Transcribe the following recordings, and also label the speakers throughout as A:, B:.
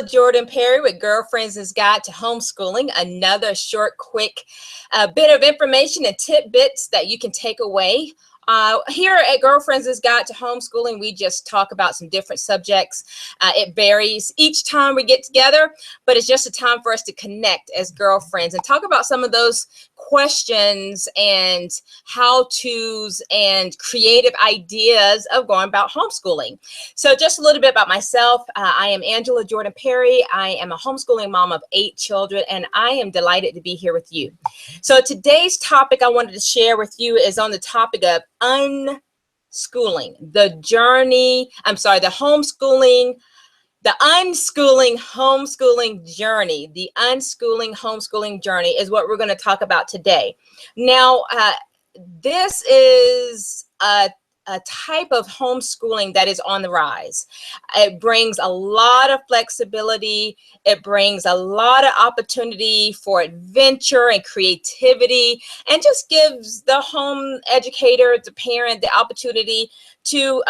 A: Angela Jordan Perry with Girlfriends' Guide to Homeschooling. Another short, quick bit of information and tidbits that you can take away. Here at Girlfriends' Guide to Homeschooling, we just talk about some different subjects. It varies each time we get together, but it's just a time for us to connect as girlfriends and talk about some of those questions and how-tos and creative ideas of going about homeschooling. So just a little bit about myself. I am Angela Jordan Perry. I am a homeschooling mom of 8 children, and I am delighted to be here with you. So today's topic I wanted to share with you is on the topic of unschooling, the unschooling homeschooling journey. The unschooling homeschooling journey is what we're going to talk about today. Now, this is a type of homeschooling that is on the rise. It brings a lot of flexibility. It brings a lot of opportunity for adventure and creativity, and just gives the home educator, the parent, the opportunity to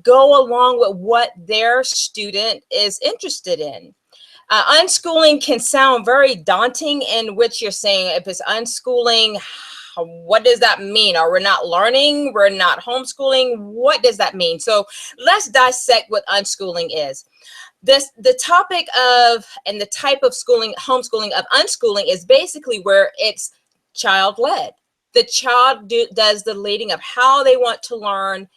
A: go along with what their student is interested in. Unschooling can sound very daunting, in which you're saying, if it's unschooling, what does that mean? Are we not learning? We're not homeschooling? What does that mean? So let's dissect what unschooling is. The topic of and the type of homeschooling of unschooling is basically where it's child-led. The child does the leading of how they want to learn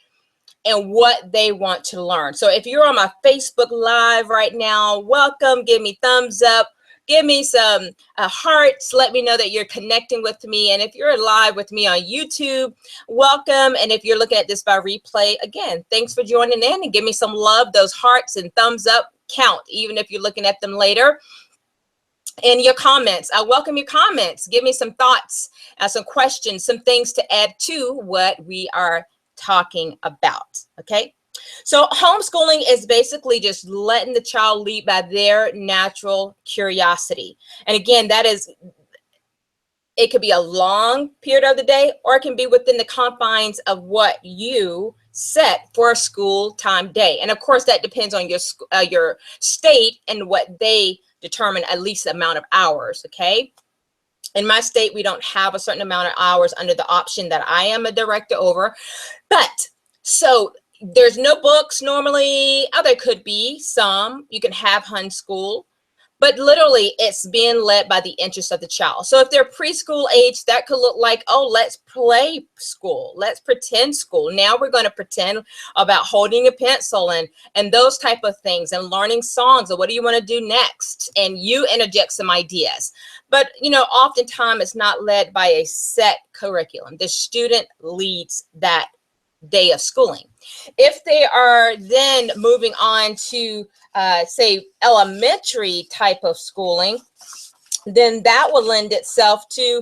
A: and what they want to learn. So if you're on my Facebook Live right now, welcome. Give me thumbs up. Give me some hearts. Let me know that you're connecting with me. And if you're live with me on YouTube, welcome. And if you're looking at this by replay, again, thanks for joining in, and give me some love. Those hearts and thumbs up count, even if you're looking at them later. And your comments, I welcome your comments. Give me some thoughts, some questions, some things to add to what we are talking about. Okay. So homeschooling is basically just letting the child lead by their natural curiosity. And again, it could be a long period of the day, or it can be within the confines of what you set for a school time day. And of course, that depends on your state and what they determine at least the amount of hours. Okay. In my state, we don't have a certain amount of hours under the option that I am a director over. But so there's no books normally. There could be some. You can have homeschool, but literally it's being led by the interest of the child. So if they're preschool age, that could look like, oh, let's play school. Let's pretend school. Now we're going to pretend about holding a pencil and those type of things, and learning songs, or what do you want to do next? And you interject some ideas. But, oftentimes it's not led by a set curriculum. The student leads that day of schooling. If they are then moving on to say elementary type of schooling, then that will lend itself to,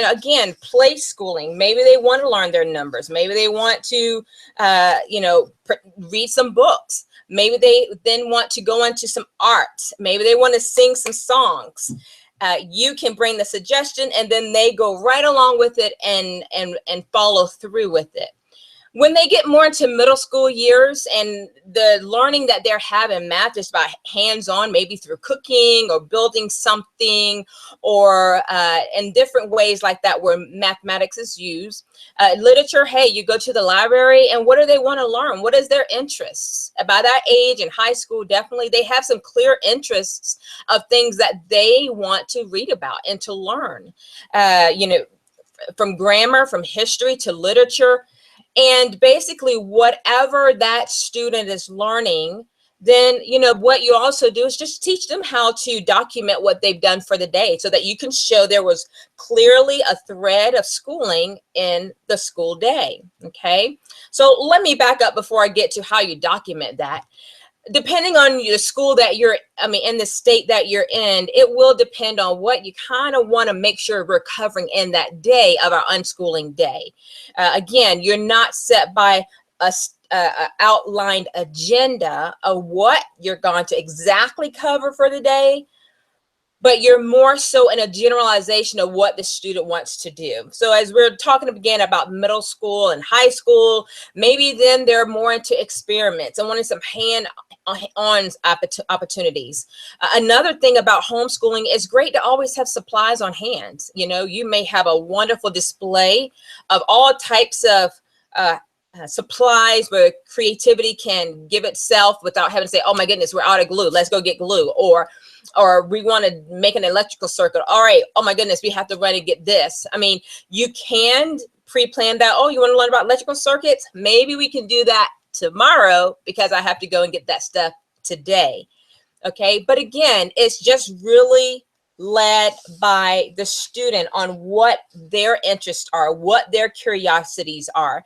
A: again, play schooling. Maybe they want to learn their numbers. Maybe they want to, read some books. Maybe they then want to go into some art. Maybe they want to sing some songs. You can bring the suggestion, and then they go right along with it and follow through with it. When they get more into middle school years, and the learning that they're having math is by hands-on, maybe through cooking or building something, or in different ways like that where mathematics is used. Literature, hey, you go to the library, and what do they want to learn? What is their interests? By that age in high school, definitely they have some clear interests of things that they want to read about and to learn, from grammar, from history to literature. And basically whatever that student is learning, then, what you also do is just teach them how to document what they've done for the day, so that you can show there was clearly a thread of schooling in the school day. Okay. So let me back up before I get to how you document that. Depending on your school that in the state that you're in, it will depend on what you kind of want to make sure we're covering in that day of our unschooling day. Again, you're not set by a outlined agenda of what you're going to exactly cover for the day, but you're more so in a generalization of what the student wants to do. So as we're talking again about middle school and high school, maybe then they're more into experiments and wanting some hands-on opportunities. Another thing about homeschooling is great to always have supplies on hand. You know, you may have a wonderful display of all types of supplies where creativity can give itself without having to say, oh my goodness, we're out of glue, let's go get glue, or we want to make an electrical circuit, all right, oh my goodness, we have to run and get this. I mean, you can pre-plan that. Oh, you want to learn about electrical circuits? Maybe we can do that tomorrow because I have to go and get that stuff today. Okay, but again, it's just really led by the student on what their interests are, what their curiosities are.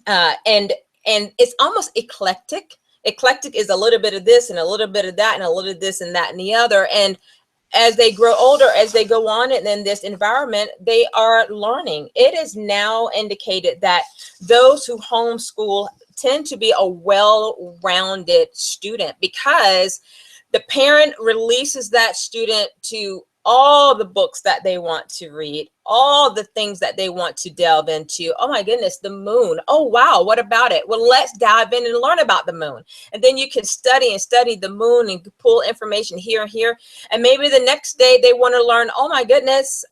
A: And it's almost eclectic. Eclectic is a little bit of this and a little bit of that and a little of this and that and the other. And as they grow older, as they go on and in this environment, they are learning. It is now indicated that those who homeschool tend to be a well-rounded student because the parent releases that student to all the books that they want to read, all the things that they want to delve into. Oh my goodness, the moon. Oh, wow, what about it? Well, let's dive in and learn about the moon. And then you can study and study the moon and pull information here and here. And maybe the next day they want to learn, oh my goodness,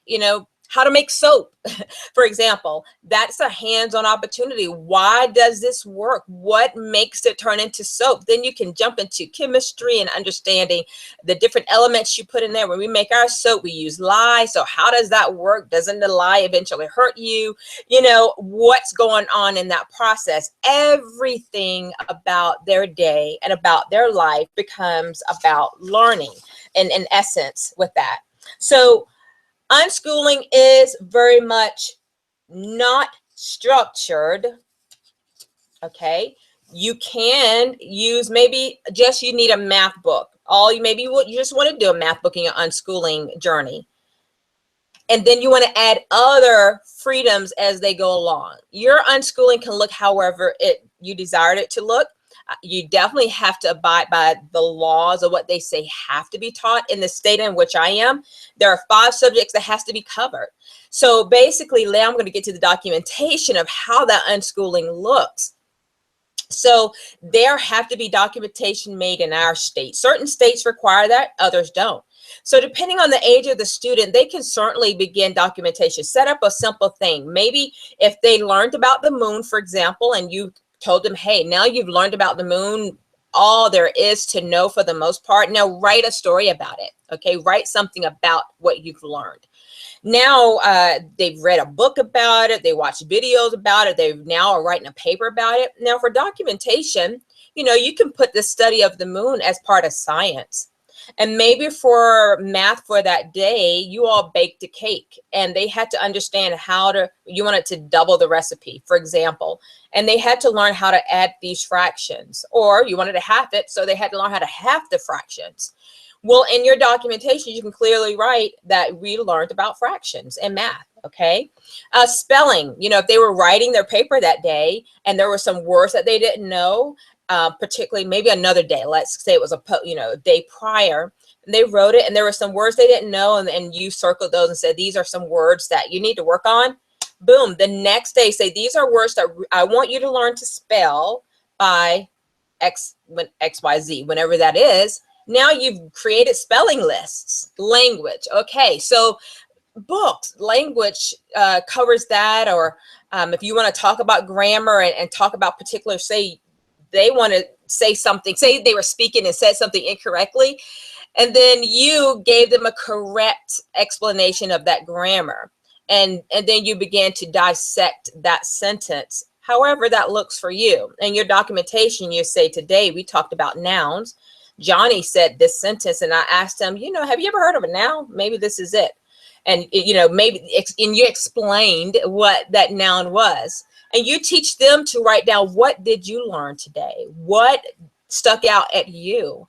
A: you know, how to make soap, for example. That's a hands-on opportunity. Why does this work? What makes it turn into soap? Then you can jump into chemistry and understanding the different elements you put in there. When we make our soap, we use lye. So how does that work? Doesn't the lye eventually hurt you? You know, what's going on in that process? Everything about their day and about their life becomes about learning in essence with that. So unschooling is very much not structured. Okay, you can use maybe just you need a math book. Maybe you just want to do a math book in your unschooling journey, and then you want to add other freedoms as they go along. Your unschooling can look however you desired it to look. You definitely have to abide by the laws of what they say have to be taught. In the state in which I am, there are 5 subjects that has to be covered. So basically, now I'm going to get to the documentation of how that unschooling looks. So there have to be documentation made in our state. Certain states require that, others don't. So depending on the age of the student, they can certainly begin documentation. Set up a simple thing. Maybe if they learned about the moon, for example, and you told them, hey, now you've learned about the moon, all there is to know for the most part. Now write a story about it. Okay, write something about what you've learned. Now they've read a book about it, they watched videos about it, they now are writing a paper about it. Now for documentation, you know, you can put the study of the moon as part of science. And maybe for math for that day, you all baked a cake and they had to understand you wanted to double the recipe, for example, and they had to learn how to add these fractions, or you wanted to half it, so they had to learn how to half the fractions. Well, in your documentation, you can clearly write that we learned about fractions and math. Okay. Spelling, you know, if they were writing their paper that day and there were some words that they didn't know, particularly maybe another day, let's say it was a day prior, and they wrote it and there were some words they didn't know, and you circled those and said, these are some words that you need to work on. Boom. The next day, say, these are words that I want you to learn to spell by XYZ, whenever that is. Now you've created spelling lists. Language. Okay. So books, language covers that. Or if you want to talk about grammar and talk about particular, say they want to say something, say they were speaking and said something incorrectly, and then you gave them a correct explanation of that grammar. And then you began to dissect that sentence, however that looks for you. In your documentation, you say, today we talked about nouns. Johnny said this sentence, and I asked him, you know, have you ever heard of a noun? Maybe this is it. And, you know, and you explained what that noun was. And you teach them to write down, what did you learn today? What stuck out at you?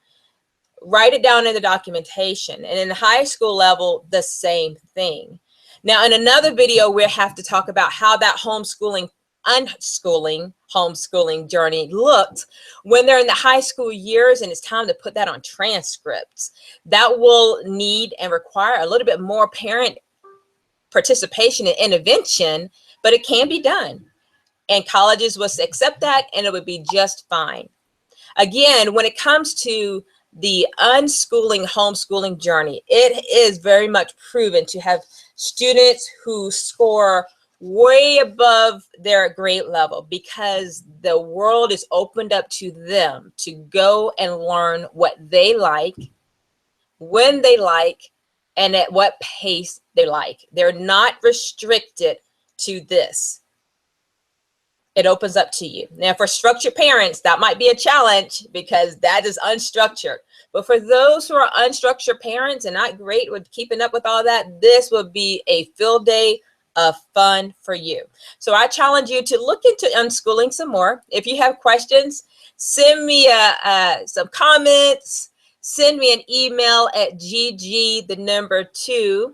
A: Write it down in the documentation. And in the high school level, the same thing. Now, in another video, we'll have to talk about how that homeschooling unschooling, homeschooling journey looked when they're in the high school years and it's time to put that on transcripts. That will need and require a little bit more parent participation and intervention, but it can be done. And colleges will accept that and it would be just fine. Again, when it comes to the unschooling, homeschooling journey, it is very much proven to have students who score way above their grade level because the world is opened up to them to go and learn what they like, when they like, and at what pace they like. They're not restricted to this. It opens up to you. Now, for structured parents, that might be a challenge because that is unstructured. But for those who are unstructured parents and not great with keeping up with all that, this would be a field day of fun for you. So I challenge you to look into unschooling some more. If you have questions, send me some comments. Send me an email at gg2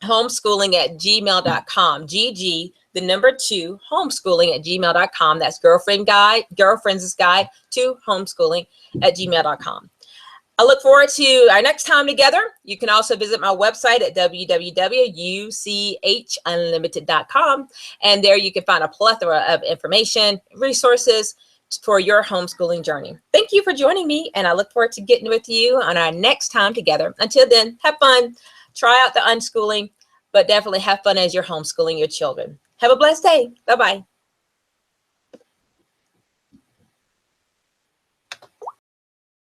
A: homeschooling@gmail.com. gg2 homeschooling@gmail.com. That's girlfriend's guide to homeschooling@gmail.com. I look forward to our next time together. You can also visit my website at www.uchunlimited.com. And there you can find a plethora of information, resources for your homeschooling journey. Thank you for joining me, and I look forward to getting with you on our next time together. Until then, have fun. Try out the unschooling, but definitely have fun as you're homeschooling your children. Have a blessed day. Bye-bye.